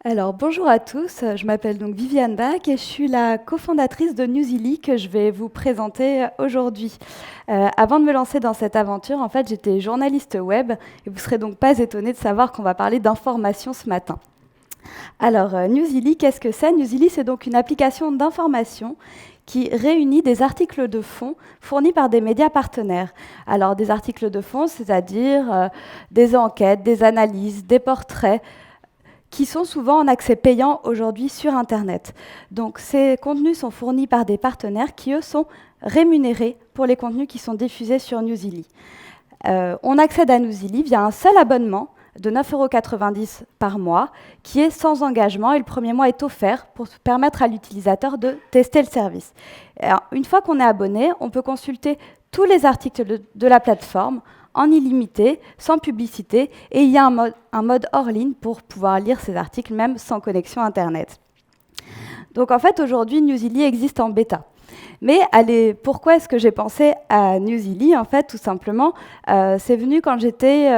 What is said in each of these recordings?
Alors bonjour à tous, je m'appelle donc Viviane Bach et je suis la cofondatrice de Newsily que je vais vous présenter aujourd'hui. Avant de me lancer dans cette aventure, en fait j'étais journaliste web et vous ne serez donc pas étonnés de savoir qu'on va parler d'information ce matin. Alors Newsily, qu'est-ce que c'est? Newsily, c'est donc une application d'information qui réunit des articles de fond fournis par des médias partenaires. Alors des articles de fond, c'est-à-dire des enquêtes, des analyses, des portraits, qui sont souvent en accès payant aujourd'hui sur Internet. Donc ces contenus sont fournis par des partenaires qui, eux, sont rémunérés pour les contenus qui sont diffusés sur Newsily. On accède à Newsily via un seul abonnement de 9,90 € par mois, qui est sans engagement, et le premier mois est offert pour permettre à l'utilisateur de tester le service. Alors, une fois qu'on est abonné, on peut consulter tous les articles de la plateforme en illimité, sans publicité, et il y a un mode hors ligne pour pouvoir lire ces articles, même sans connexion Internet. Donc en fait, aujourd'hui, Newsily existe en bêta. Mais allez, pourquoi est-ce que j'ai pensé à Newsily? En fait, tout simplement, c'est venu quand j'étais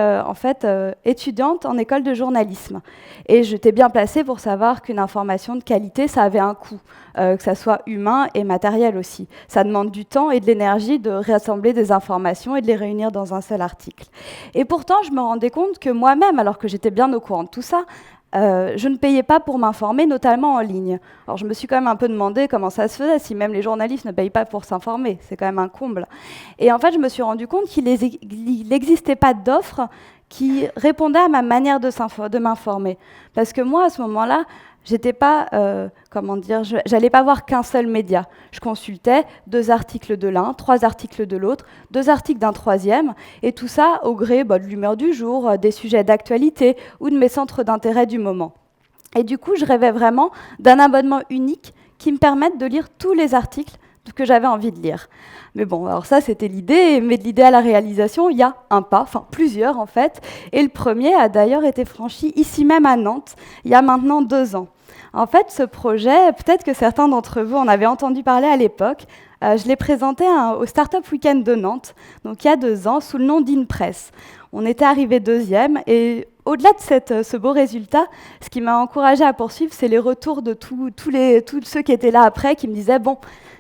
étudiante en école de journalisme. Et j'étais bien placée pour savoir qu'une information de qualité, ça avait un coût, que ça soit humain et matériel aussi. Ça demande du temps et de l'énergie de rassembler des informations et de les réunir dans un seul article. Et pourtant, je me rendais compte que moi-même, alors que j'étais bien au courant de tout ça, je ne payais pas pour m'informer, notamment en ligne. Alors je me suis quand même un peu demandé comment ça se faisait, si même les journalistes ne payent pas pour s'informer. C'est quand même un comble. Et en fait, je me suis rendu compte qu'il n'existait pas d'offre qui répondait à ma manière de m'informer. Parce que moi, à ce moment-là, j'étais pas, j'allais pas voir qu'un seul média. Je consultais 2 articles de l'un, 3 articles de l'autre, 2 articles d'un troisième, et tout ça au gré de l'humeur du jour, des sujets d'actualité ou de mes centres d'intérêt du moment. Et du coup, je rêvais vraiment d'un abonnement unique qui me permette de lire tous les articles que j'avais envie de lire. Mais bon, alors ça, c'était l'idée, mais de l'idée à la réalisation, il y a un pas, enfin plusieurs en fait, et le premier a d'ailleurs été franchi ici même à Nantes, il y a maintenant 2 ans. En fait, ce projet, peut-être que certains d'entre vous en avaient entendu parler à l'époque, je l'ai présenté au Startup Weekend de Nantes, donc il y a 2 ans, sous le nom d'InPress. On était arrivé 2e, et au-delà de ce beau résultat, ce qui m'a encouragée à poursuivre, c'est les retours de tous ceux qui étaient là après, qui me disaient « Bon,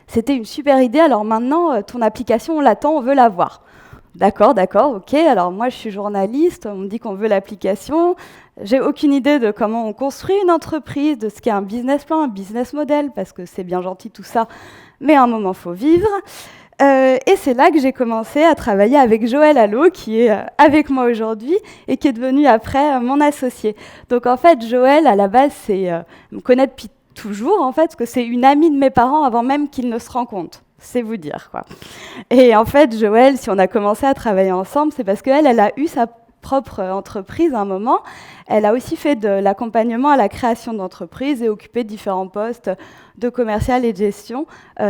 c'était une super idée, alors maintenant, ton application, on l'attend, on veut la voir. » D'accord, ok. Alors moi, je suis journaliste, on me dit qu'on veut l'application. J'ai aucune idée de comment on construit une entreprise, de ce qu'est un business plan, un business model, parce que c'est bien gentil tout ça, mais à un moment, il faut vivre. Et c'est là que j'ai commencé à travailler avec Joël Allo, qui est avec moi aujourd'hui et qui est devenu après mon associé. Donc en fait, Joël, à la base, me connaît depuis toujours, en fait, parce que c'est une amie de mes parents avant même qu'ils ne se rencontrent. C'est vous dire, quoi. Et en fait, Joël, si on a commencé à travailler ensemble, c'est parce qu'elle a eu sa propre entreprise à un moment. Elle a aussi fait de l'accompagnement à la création d'entreprises et occupé différents postes de commercial et de gestion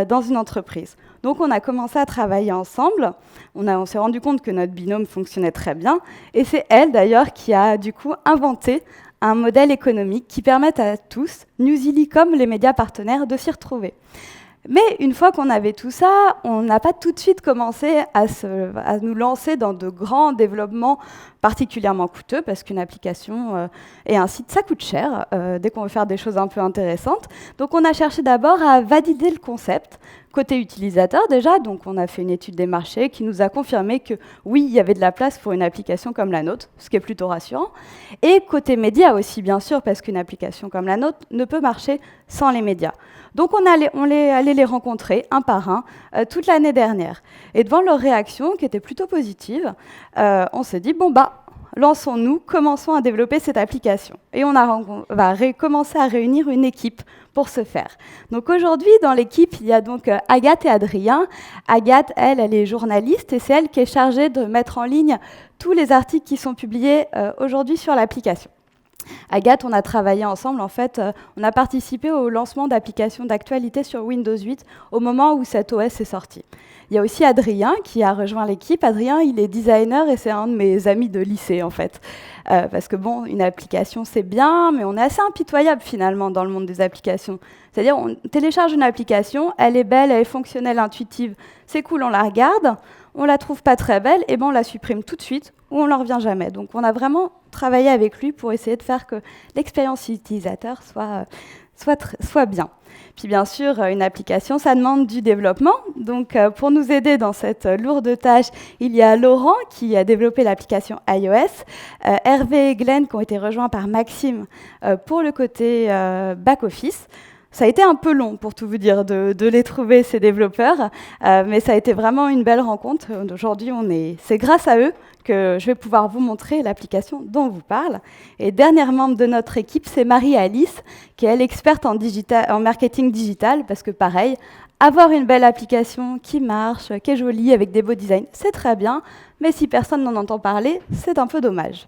dans une entreprise. Donc on a commencé à travailler ensemble. On s'est rendu compte que notre binôme fonctionnait très bien. Et c'est elle, d'ailleurs, qui a du coup inventé un modèle économique qui permette à tous, Newsily comme les médias partenaires, de s'y retrouver. Mais une fois qu'on avait tout ça, on n'a pas tout de suite commencé à nous lancer dans de grands développements particulièrement coûteux, parce qu'une application et un site, ça coûte cher dès qu'on veut faire des choses un peu intéressantes. Donc on a cherché d'abord à valider le concept, côté utilisateur déjà, donc on a fait une étude des marchés qui nous a confirmé que oui, il y avait de la place pour une application comme la nôtre, ce qui est plutôt rassurant. Et côté médias aussi, bien sûr, parce qu'une application comme la nôtre ne peut marcher sans les médias. Donc on est allé les rencontrer un par un toute l'année dernière. Et devant leur réaction, qui était plutôt positive, on s'est dit, bon bah, lançons-nous, commençons à développer cette application. Et on va commencer à réunir une équipe pour ce faire. Donc aujourd'hui, dans l'équipe, il y a donc Agathe et Adrien. Agathe, elle est journaliste et c'est elle qui est chargée de mettre en ligne tous les articles qui sont publiés aujourd'hui sur l'application. Agathe, on a travaillé ensemble, en fait, on a participé au lancement d'applications d'actualité sur Windows 8 au moment où cet OS est sorti. Il y a aussi Adrien qui a rejoint l'équipe. Adrien, il est designer et c'est un de mes amis de lycée, en fait. Parce que bon, une application, c'est bien, mais on est assez impitoyable finalement dans le monde des applications. C'est-à-dire, on télécharge une application, elle est belle, elle est fonctionnelle, intuitive, c'est cool, on la regarde, on la trouve pas très belle, et ben on la supprime tout de suite ou on ne revient jamais. Donc on a vraiment travaillé avec lui pour essayer de faire que l'expérience utilisateur soit bien. Puis bien sûr, une application, ça demande du développement. Donc pour nous aider dans cette lourde tâche, il y a Laurent qui a développé l'application iOS, Hervé et Glenn qui ont été rejoints par Maxime pour le côté back-office. Ça a été un peu long, pour tout vous dire, de les trouver, ces développeurs, mais ça a été vraiment une belle rencontre. Aujourd'hui, c'est grâce à eux que je vais pouvoir vous montrer l'application dont on vous parle. Et dernière membre de notre équipe, c'est Marie-Alice, qui est elle experte en marketing digital, parce que pareil, avoir une belle application qui marche, qui est jolie, avec des beaux designs, c'est très bien, mais si personne n'en entend parler, c'est un peu dommage.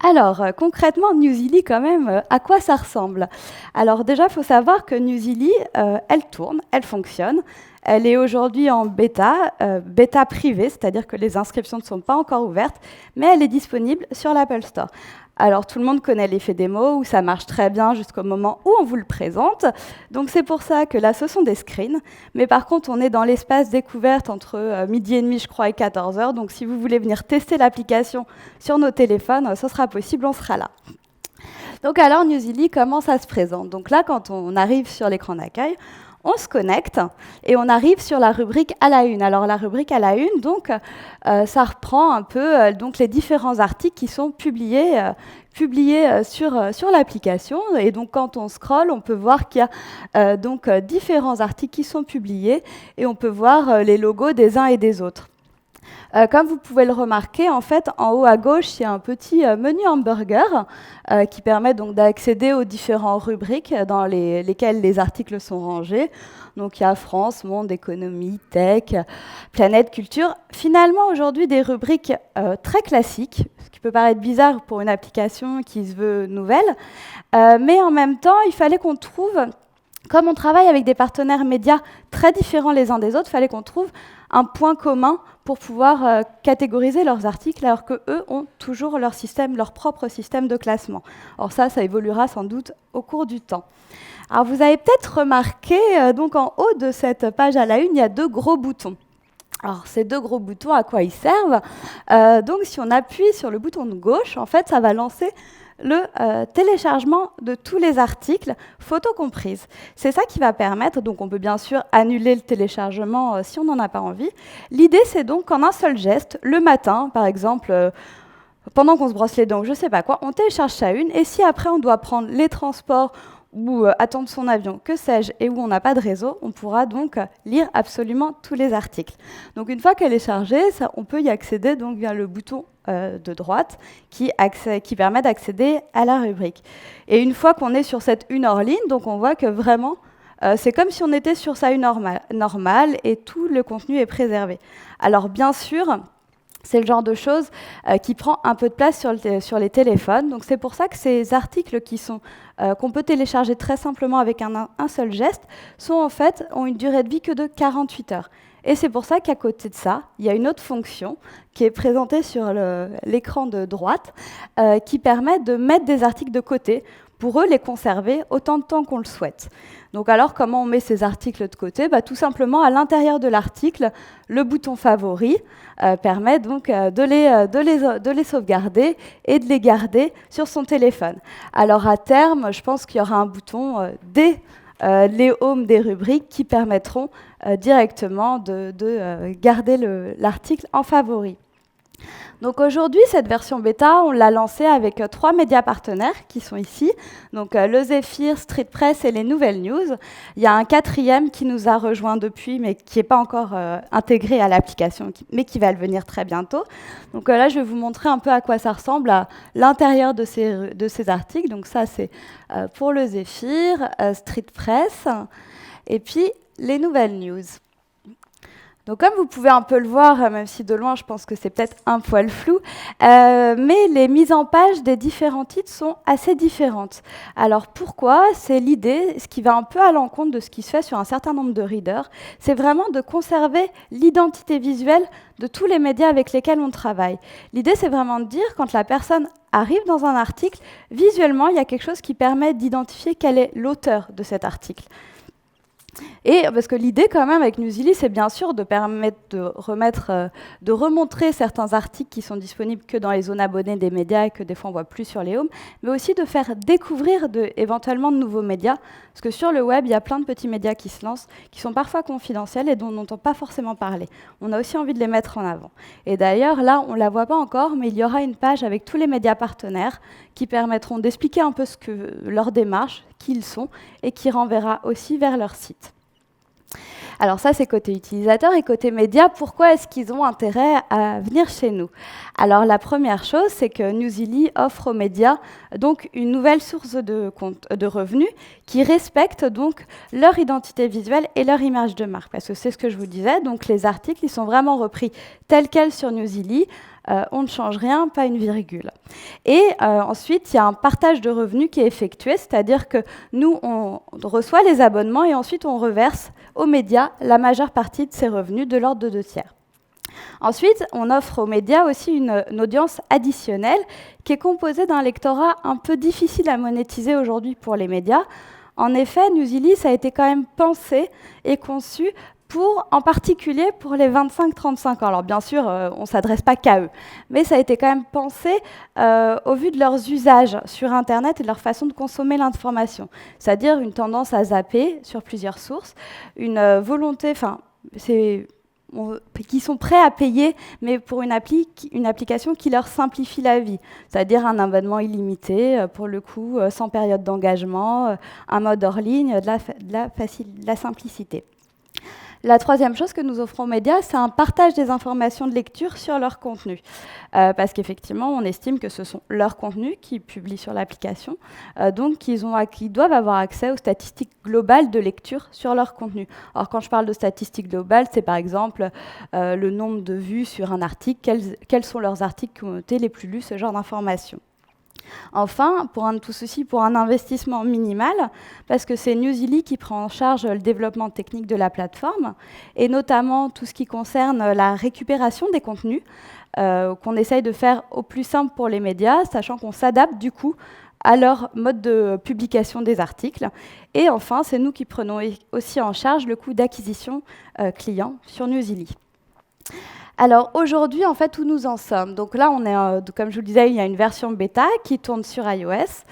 Alors, concrètement, Newsily, quand même, à quoi ça ressemble? Alors déjà, il faut savoir que Newsily, elle tourne, elle fonctionne. Elle est aujourd'hui en bêta privée, c'est-à-dire que les inscriptions ne sont pas encore ouvertes, mais elle est disponible sur l'Apple Store. Alors, tout le monde connaît l'effet démo, où ça marche très bien jusqu'au moment où on vous le présente. Donc, c'est pour ça que là, ce sont des screens. Mais par contre, on est dans l'espace découverte entre midi et demi, je crois, et 14 heures. Donc, si vous voulez venir tester l'application sur nos téléphones, ce sera possible, on sera là. Donc, alors, Newsily, comment ça se présente? Donc là, quand on arrive sur l'écran d'accueil, on se connecte et on arrive sur la rubrique à la une. Alors la rubrique à la une, donc, ça reprend un peu donc les différents articles qui sont publiés sur l'application. Et donc quand on scrolle, on peut voir qu'il y a différents articles qui sont publiés et on peut voir les logos des uns et des autres. Comme vous pouvez le remarquer, en fait, en haut à gauche, il y a un petit menu hamburger qui permet donc d'accéder aux différentes rubriques dans lesquelles les articles sont rangés. Donc il y a France, Monde, Économie, Tech, Planète, Culture. Finalement, aujourd'hui, des rubriques très classiques, ce qui peut paraître bizarre pour une application qui se veut nouvelle, mais en même temps, il fallait qu'on trouve, comme on travaille avec des partenaires médias très différents les uns des autres, il fallait qu'on trouve un point commun pour pouvoir catégoriser leurs articles, alors qu'eux ont toujours leur propre système de classement. Or ça évoluera sans doute au cours du temps. Alors vous avez peut-être remarqué, donc en haut de cette page à la une, il y a deux gros boutons. Alors ces deux gros boutons, à quoi ils servent? Donc si on appuie sur le bouton de gauche, en fait, ça va lancer le téléchargement de tous les articles, photos comprises. C'est ça qui va permettre, donc on peut bien sûr annuler le téléchargement si on n'en a pas envie. L'idée, c'est donc qu'en un seul geste, le matin, par exemple, pendant qu'on se brosse les dents, je ne sais pas quoi, on télécharge ça une, et si après on doit prendre les transports ou attendre son avion, que sais-je, et où on n'a pas de réseau, on pourra donc lire absolument tous les articles. Donc une fois qu'elle est chargée, on peut y accéder donc via le bouton de droite qui permet d'accéder à la rubrique. Et une fois qu'on est sur cette une hors ligne, donc on voit que vraiment, c'est comme si on était sur sa une normale et tout le contenu est préservé. Alors bien sûr, c'est le genre de choses qui prend un peu de place sur les téléphones. Donc c'est pour ça que ces articles qu'on peut télécharger très simplement avec un seul geste ont une durée de vie que de 48 heures. Et c'est pour ça qu'à côté de ça, il y a une autre fonction qui est présentée sur l'écran de droite qui permet de mettre des articles de côté pour eux les conserver autant de temps qu'on le souhaite. Donc alors, comment on met ces articles de côté? Tout simplement, à l'intérieur de l'article, le bouton favori permet donc de les sauvegarder et de les garder sur son téléphone. Alors à terme, je pense qu'il y aura un bouton dès les homes des rubriques qui permettront directement de garder l'article en favori. Donc aujourd'hui, cette version bêta, on l'a lancée avec 3 médias partenaires qui sont ici, donc Le Zéphyr, Street Press et les Nouvelles News. Il y a un 4e qui nous a rejoint depuis, mais qui n'est pas encore intégré à l'application, mais qui va le venir très bientôt. Donc là, je vais vous montrer un peu à quoi ça ressemble à l'intérieur de ces articles. Donc ça, c'est pour Le Zéphyr, Street Press, et puis les Nouvelles News. Donc comme vous pouvez un peu le voir, même si de loin je pense que c'est peut-être un poil flou, mais les mises en page des différents titres sont assez différentes. Alors pourquoi? C'est l'idée, ce qui va un peu à l'encontre de ce qui se fait sur un certain nombre de readers, c'est vraiment de conserver l'identité visuelle de tous les médias avec lesquels on travaille. L'idée, c'est vraiment de dire, quand la personne arrive dans un article, visuellement, il y a quelque chose qui permet d'identifier quel est l'auteur de cet article. Et parce que l'idée quand même avec Newsily, c'est bien sûr de permettre de remontrer certains articles qui sont disponibles que dans les zones abonnées des médias et que des fois on voit plus sur les homes, mais aussi de faire découvrir éventuellement de nouveaux médias, parce que sur le web, il y a plein de petits médias qui se lancent, qui sont parfois confidentiels et dont on n'entend pas forcément parler. On a aussi envie de les mettre en avant. Et d'ailleurs, là, on ne la voit pas encore, mais il y aura une page avec tous les médias partenaires qui permettront d'expliquer un peu leur démarche, qui ils sont, et qui renverra aussi vers leur site. Alors ça, c'est côté utilisateur et côté média. Pourquoi est-ce qu'ils ont intérêt à venir chez nous? Alors la première chose, c'est que Newsily offre aux médias donc une nouvelle source de revenus qui respecte donc leur identité visuelle et leur image de marque. Parce que c'est ce que je vous disais, donc les articles, ils sont vraiment repris tels quels sur Newsily. On ne change rien, pas une virgule. Et ensuite, il y a un partage de revenus qui est effectué, c'est-à-dire que nous, on reçoit les abonnements et ensuite on reverse aux médias la majeure partie de ces revenus, de l'ordre de 2/3. Ensuite, on offre aux médias aussi une audience additionnelle qui est composée d'un lectorat un peu difficile à monétiser aujourd'hui pour les médias. En effet, Newsily, ça a été quand même pensé et conçu en particulier pour les 25-35 ans. Alors bien sûr, on ne s'adresse pas qu'à eux, mais ça a été quand même pensé au vu de leurs usages sur Internet et de leur façon de consommer l'information. C'est-à-dire une tendance à zapper sur plusieurs sources, une volonté, qui sont prêts à payer, mais pour une application qui leur simplifie la vie. C'est-à-dire un abonnement illimité, pour le coup, sans période d'engagement, un mode hors ligne, de la simplicité. La troisième chose que nous offrons aux médias, c'est un partage des informations de lecture sur leur contenu. Parce qu'effectivement, on estime que ce sont leurs contenus qu'ils publient sur l'application, donc qu'ils doivent avoir accès aux statistiques globales de lecture sur leur contenu. Alors quand je parle de statistiques globales, c'est par exemple le nombre de vues sur un article, quels sont leurs articles qui ont été les plus lus, ce genre d'informations. Enfin, tout ceci pour un investissement minimal, parce que c'est Newsily qui prend en charge le développement technique de la plateforme, et notamment tout ce qui concerne la récupération des contenus, qu'on essaye de faire au plus simple pour les médias, sachant qu'on s'adapte du coup à leur mode de publication des articles. Et enfin, c'est nous qui prenons aussi en charge le coût d'acquisition client sur Newsily. Alors aujourd'hui, en fait, où nous en sommes? Donc là, comme je vous le disais, il y a une version bêta qui tourne sur iOS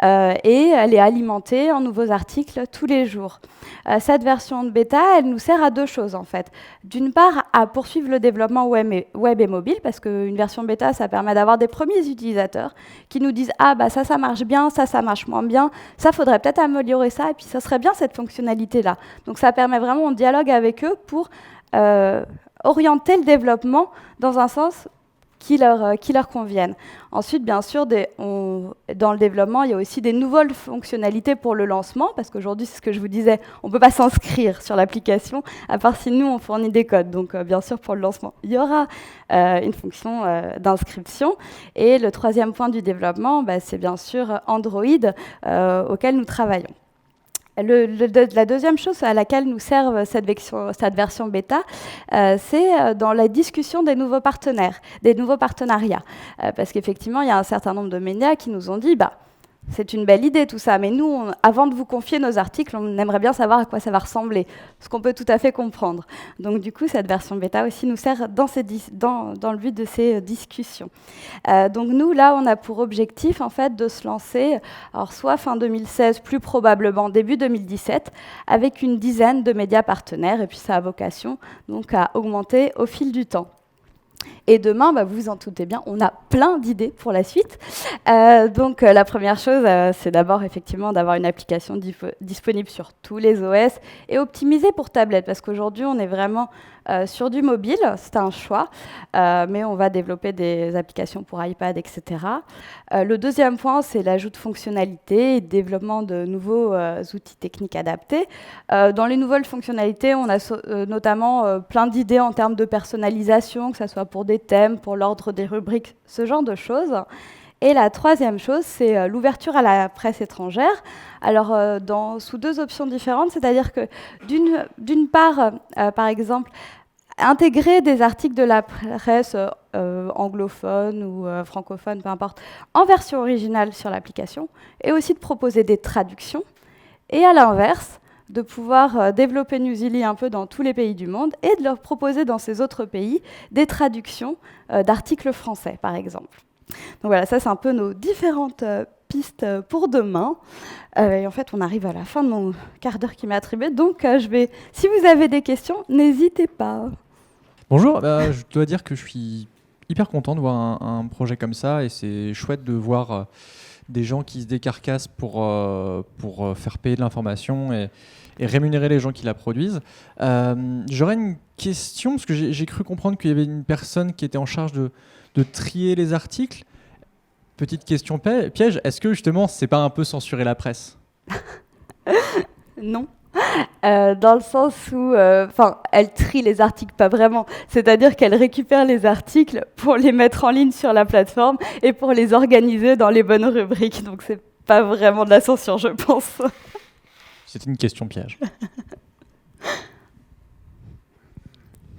et elle est alimentée en nouveaux articles tous les jours. Cette version de bêta, elle nous sert à deux choses en fait. D'une part, à poursuivre le développement web et mobile, parce qu'une version bêta, ça permet d'avoir des premiers utilisateurs qui nous disent « Ah, bah ça marche bien, ça marche moins bien, ça faudrait peut-être améliorer ça, et puis ça serait bien cette fonctionnalité-là. » Donc ça permet vraiment, on dialogue avec eux pour orienter le développement dans un sens qui leur convienne. Ensuite, bien sûr, dans le développement, il y a aussi des nouvelles fonctionnalités pour le lancement, parce qu'aujourd'hui, c'est ce que je vous disais, on ne peut pas s'inscrire sur l'application, à part si nous, on fournit des codes. Donc, bien sûr, pour le lancement, il y aura une fonction d'inscription. Et le troisième point du développement, c'est bien sûr Android, auquel nous travaillons. La deuxième chose à laquelle nous sert cette version bêta, c'est dans la discussion des nouveaux partenariats. Parce qu'effectivement, il y a un certain nombre de médias qui nous ont dit c'est une belle idée tout ça, mais nous, avant de vous confier nos articles, on aimerait bien savoir à quoi ça va ressembler, ce qu'on peut tout à fait comprendre. Donc du coup, cette version bêta aussi nous sert dans le but de ces discussions. Donc nous, là, on a pour objectif en fait de se lancer, alors soit fin 2016, plus probablement début 2017, avec une dizaine de médias partenaires, et puis ça a vocation donc à augmenter au fil du temps. Et demain, vous vous en doutez bien, on a plein d'idées pour la suite. Donc la première chose, c'est d'abord effectivement d'avoir une application disponible sur tous les OS et optimisée pour tablette, parce qu'aujourd'hui, on est vraiment sur du mobile, c'est un choix, mais on va développer des applications pour iPad, etc. Le deuxième point, c'est l'ajout de fonctionnalités et le développement de nouveaux outils techniques adaptés. Dans les nouvelles fonctionnalités, on a notamment plein d'idées en termes de personnalisation, que ce soit pour des thèmes, pour l'ordre des rubriques, ce genre de choses. Et la troisième chose, c'est l'ouverture à la presse étrangère. Alors, sous deux options différentes, c'est-à-dire que d'une part, par exemple, intégrer des articles de la presse anglophone ou francophone, peu importe, en version originale sur l'application, et aussi de proposer des traductions. Et à l'inverse, de pouvoir développer Newsily un peu dans tous les pays du monde et de leur proposer dans ces autres pays des traductions d'articles français, par exemple. Donc voilà, ça c'est un peu nos différentes pistes pour demain. Et en fait, on arrive à la fin de mon quart d'heure qui m'est attribué, donc si vous avez des questions, n'hésitez pas. Bonjour, je dois dire que je suis hyper content de voir un projet comme ça et c'est chouette de voir des gens qui se décarcassent pour faire payer de l'information et rémunérer les gens qui la produisent. J'aurais une question, parce que j'ai cru comprendre qu'il y avait une personne qui était en charge de trier les articles. Petite question piège, est-ce que justement c'est pas un peu censurer la presse ? Non. Dans le sens où, elle trie les articles, pas vraiment. C'est-à-dire qu'elle récupère les articles pour les mettre en ligne sur la plateforme et pour les organiser dans les bonnes rubriques. Donc, c'est pas vraiment de la censure, je pense. C'est une question piège.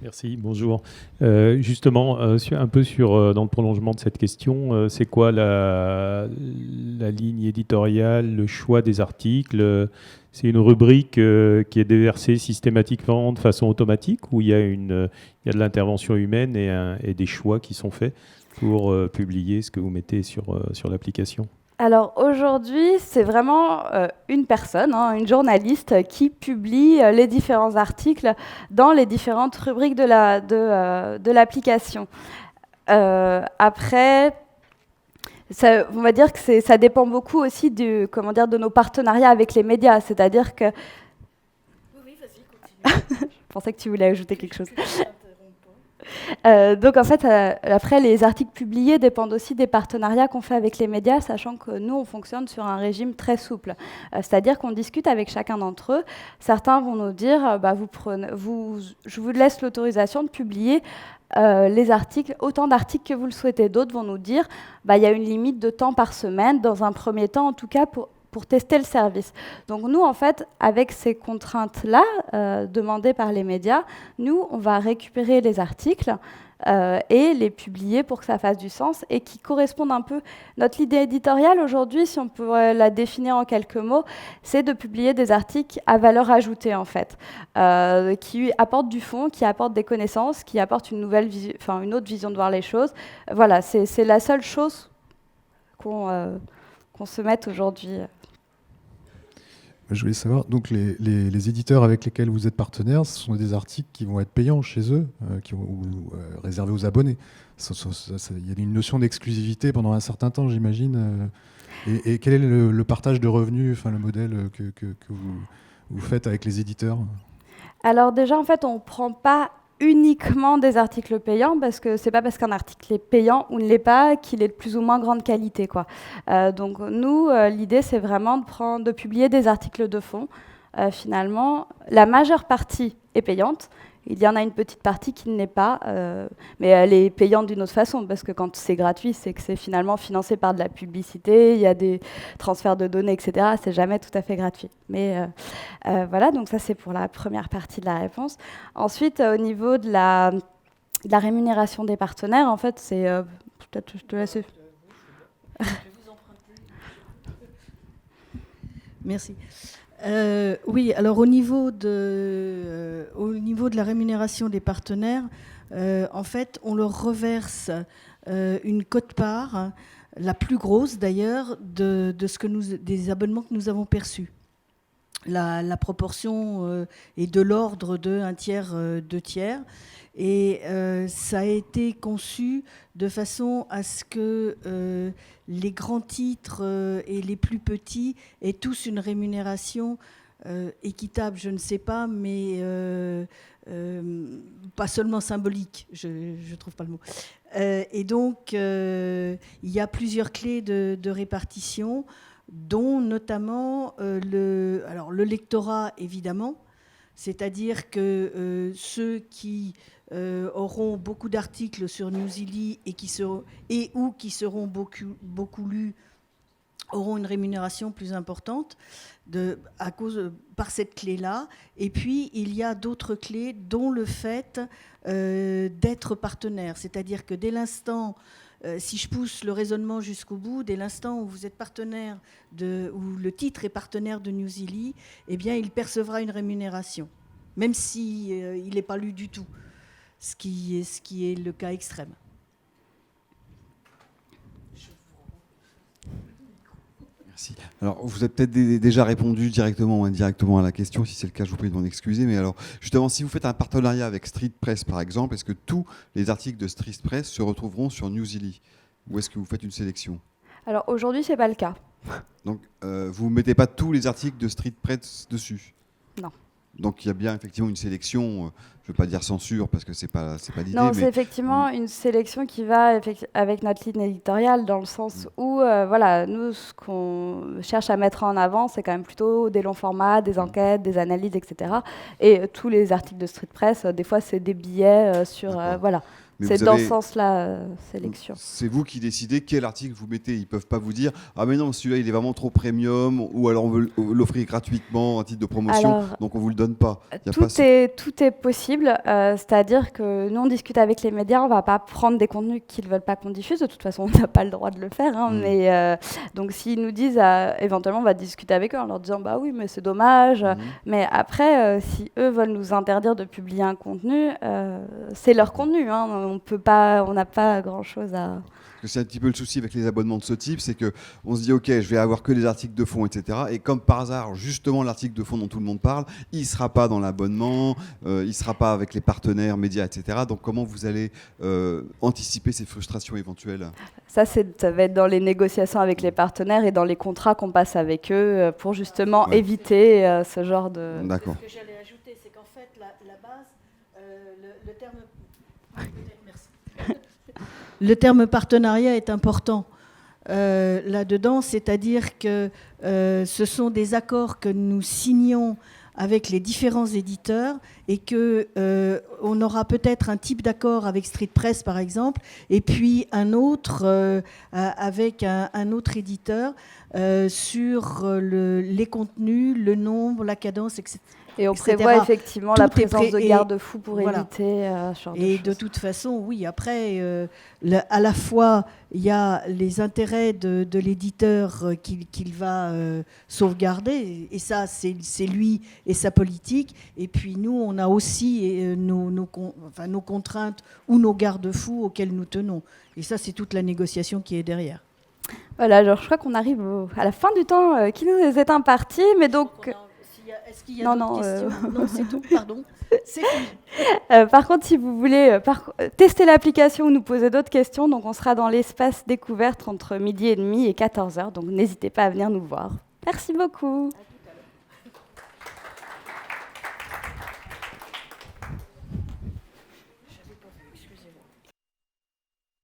Merci, bonjour. Justement, un peu dans le prolongement de cette question, c'est quoi la ligne éditoriale, le choix des articles ? C'est une rubrique qui est déversée systématiquement de façon automatique ou il y a de l'intervention humaine et des choix qui sont faits pour publier ce que vous mettez sur l'application ? Alors aujourd'hui, c'est vraiment une personne, une journaliste, qui publie les différents articles dans les différentes rubriques de l'application. Après, on va dire que ça dépend beaucoup aussi de nos partenariats avec les médias. C'est-à-dire que... Oui, vas-y, continue. Je pensais que tu voulais ajouter quelque chose. Donc en fait, après, les articles publiés dépendent aussi des partenariats qu'on fait avec les médias, sachant que nous, on fonctionne sur un régime très souple. C'est-à-dire qu'on discute avec chacun d'entre eux. Certains vont nous dire, je vous laisse l'autorisation de publier les articles, autant d'articles que vous le souhaitez. D'autres vont nous dire, il y a une limite de temps par semaine, dans un premier temps en tout cas, pour tester le service. Donc nous, en fait, avec ces contraintes-là, demandées par les médias, nous, on va récupérer les articles et les publier pour que ça fasse du sens et qui correspondent un peu... Notre idée éditoriale aujourd'hui, si on pourrait la définir en quelques mots, c'est de publier des articles à valeur ajoutée, en fait, qui apportent du fond, qui apportent des connaissances, qui apportent une autre vision de voir les choses. Voilà, c'est la seule chose qu'on se mette aujourd'hui. Je voulais savoir, donc les éditeurs avec lesquels vous êtes partenaires, ce sont des articles qui vont être payants chez eux, ou réservés aux abonnés. Il y a une notion d'exclusivité pendant un certain temps, j'imagine. Et quel est le partage de revenus, le modèle que vous faites avec les éditeurs ? Alors déjà, en fait, on ne prend pas uniquement des articles payants, parce que c'est pas parce qu'un article est payant ou ne l'est pas qu'il est de plus ou moins grande qualité, quoi. Donc nous, l'idée c'est vraiment de publier des articles de fond. Finalement, la majeure partie est payante. Il y en a une petite partie qui ne l'est pas, mais elle est payante d'une autre façon, parce que quand c'est gratuit, c'est que c'est finalement financé par de la publicité, il y a des transferts de données, etc. C'est jamais tout à fait gratuit. Mais voilà, donc ça c'est pour la première partie de la réponse. Ensuite, au niveau de la rémunération des partenaires, en fait, c'est... peut-être je te laisse... Je vais vous emprunter. Merci. Oui, alors au niveau de la rémunération des partenaires, en fait, on leur reverse une quote-part, la plus grosse d'ailleurs, des abonnements que nous avons perçus. la proportion est de l'ordre de 1/3, 2/3. Et ça a été conçu de façon à ce que les grands titres et les plus petits aient tous une rémunération équitable, je ne sais pas, mais pas seulement symbolique, je ne trouve pas le mot. Et donc, il y a plusieurs clés de répartition, dont notamment le lectorat, évidemment, c'est-à-dire que ceux qui auront beaucoup d'articles sur Newsily ou qui seront beaucoup lus auront une rémunération plus importante par cette clé-là. Et puis, il y a d'autres clés, dont le fait d'être partenaire. C'est-à-dire que dès l'instant, si je pousse le raisonnement jusqu'au bout, dès l'instant où vous êtes partenaire, où le titre est partenaire de Newsily, eh bien, il percevra une rémunération, même si il n'est pas lu du tout, ce qui est le cas extrême. Merci. Alors, vous avez peut-être déjà répondu directement ou indirectement à la question. Si c'est le cas, je vous prie de m'en excuser. Mais alors, justement, si vous faites un partenariat avec Street Press, par exemple, est-ce que tous les articles de Street Press se retrouveront sur Newsily? Ou est-ce que vous faites une sélection? Alors aujourd'hui, c'est pas le cas. Donc, vous ne mettez pas tous les articles de Street Press dessus? Non. Donc, il y a bien effectivement une sélection, je ne veux pas dire censure, parce que ce n'est pas l'idée. Non, c'est effectivement une sélection qui va avec notre ligne éditoriale, dans le sens où, voilà, nous, ce qu'on cherche à mettre en avant, c'est quand même plutôt des longs formats, des enquêtes, des analyses, etc. Et tous les articles de Street Press, des fois, c'est des billets sur... voilà. Mais c'est dans ce sens-là, sélection. C'est vous qui décidez quel article vous mettez. Ils ne peuvent pas vous dire « Ah mais non, celui-là, il est vraiment trop premium » ou alors on veut l'offrir gratuitement en titre de promotion, alors, donc on ne vous le donne pas. Tout est possible. C'est-à-dire que nous, on discute avec les médias. On ne va pas prendre des contenus qu'ils ne veulent pas qu'on diffuse. De toute façon, on n'a pas le droit de le faire. Hein, mais, donc s'ils nous disent, éventuellement, on va discuter avec eux en leur disant « Bah oui, mais c'est dommage. » Mais après, si eux veulent nous interdire de publier un contenu, c'est leur contenu. Hein, on n'a pas grand-chose à... C'est un petit peu le souci avec les abonnements de ce type, c'est qu'on se dit ok, je vais avoir que les articles de fond, etc. Et comme par hasard, justement, l'article de fond dont tout le monde parle, il ne sera pas dans l'abonnement, il ne sera pas avec les partenaires médias, etc. Donc comment vous allez anticiper ces frustrations éventuelles? Ça va être dans les négociations avec les partenaires et dans les contrats qu'on passe avec eux pour justement éviter ce genre de... D'accord. Ce que j'allais ajouter, c'est qu'en fait, la base, le terme... Le terme partenariat est important là-dedans, c'est-à-dire que ce sont des accords que nous signons avec les différents éditeurs et qu'on aura peut-être un type d'accord avec Street Press, par exemple, et puis un autre avec un autre éditeur sur les contenus, le nombre, la cadence, etc. Et on prévoit effectivement la présence de garde-fous pour éviter ce genre de choses. Et de toute façon, oui, après, à la fois, il y a les intérêts de l'éditeur qu'il va sauvegarder, et ça, c'est lui et sa politique. Et puis nous, on a aussi nos contraintes ou nos garde-fous auxquels nous tenons. Et ça, c'est toute la négociation qui est derrière. Voilà, alors je crois qu'on arrive à la fin du temps qui nous est imparti, mais donc... Est-ce qu'il y a d'autres questions? Non, c'est tout, pardon. C'est fini. Par contre, si vous voulez tester l'application ou nous poser d'autres questions, donc on sera dans l'espace découverte entre 12h30 et 14h, donc n'hésitez pas à venir nous voir. Merci beaucoup.